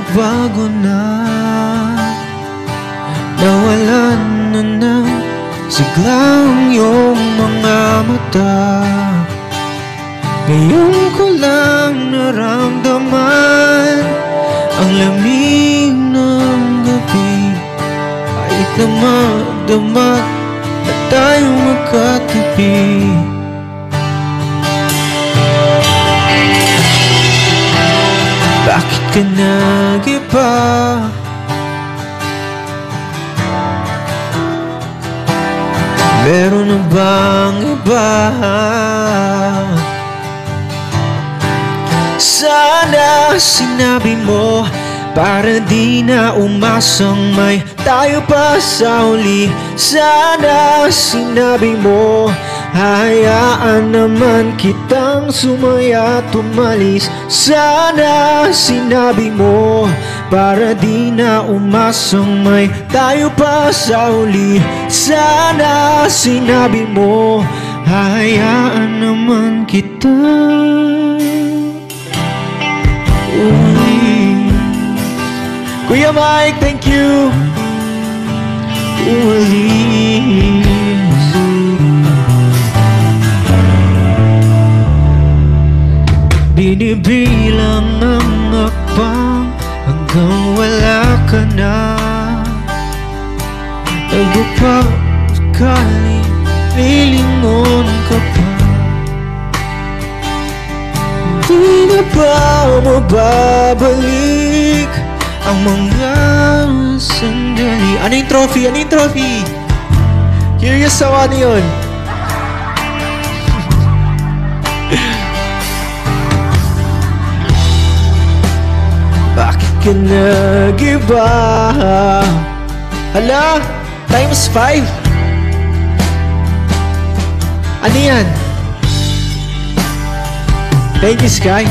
nagbago na. Nawalan na ng siglang iyong mga mata. Ngayon ko lang naramdaman ang lamig ng gabi. Kahit na magdamag na tayo magkatabi. Bakit ka nag-iba? Meron na bang iba? Sana sinabi mo para di na umasang may tayo pa sa huli. Sana sinabi mo hayaan naman kitang sumaya at umalis. Sana sinabi mo para di na umasang may tayo pa sa huli. Sana sinabi mo hayaan naman kitang umalis. Kuya Mike, thank you. Umalis. Binibilang ang akbang hanggang wala ka na. Nagpapakali, lilingon ka pa. Di na ba mababalik ang mga sandali? Ano yung trophy? Ano yung trophy? Curious ako ano yun? Bakit ka nag-iba? Hala, times 5. Ano yan? Thank you, Sky.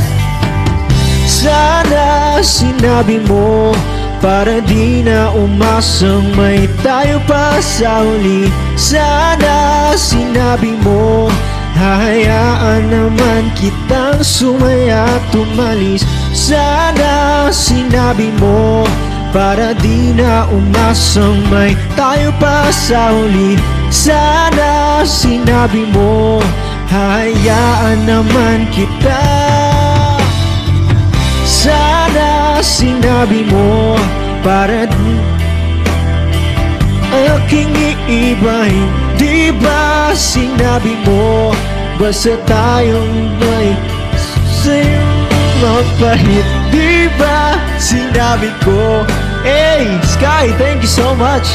Sana sinabi mo para di na umasang may tayo pa sa huli. Sana sinabi mo hayaan naman kitang sumaya at umalis. Sana sinabi mo para di na umasang may tayo pa sa huli. Sana sinabi mo hayaan naman kita. Sana sinabi mo para aking iibahin. Di ba sinabi mo basta tayong may sa'yong magpalit? Di ba sinabi ko? Hey, Sky, thank you so much.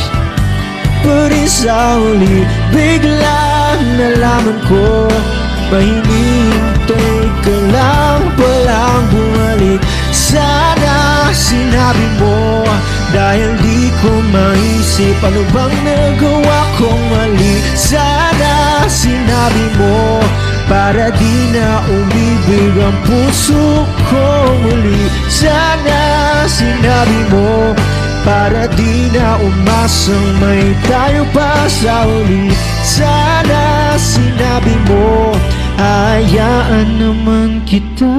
Puri sa huli, biglang nalaman ko mahinintay ka lang palang bumalik. Sana sinabi mo dahil di ko maisip ano bang nagawa kong mali. Sana sinabi mo para di na umibig ang puso ko muli. Sana sinabi mo para di na umasang may tayo pa sa huli. Sana sinabi mo hayaan naman kita.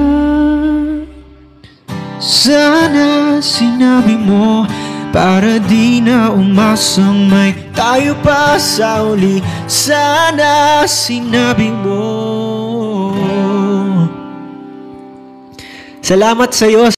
Sana sinabi mo para di na umasang may tayo pa sa huli. Sana sinabi mo. Salamat sa'yo.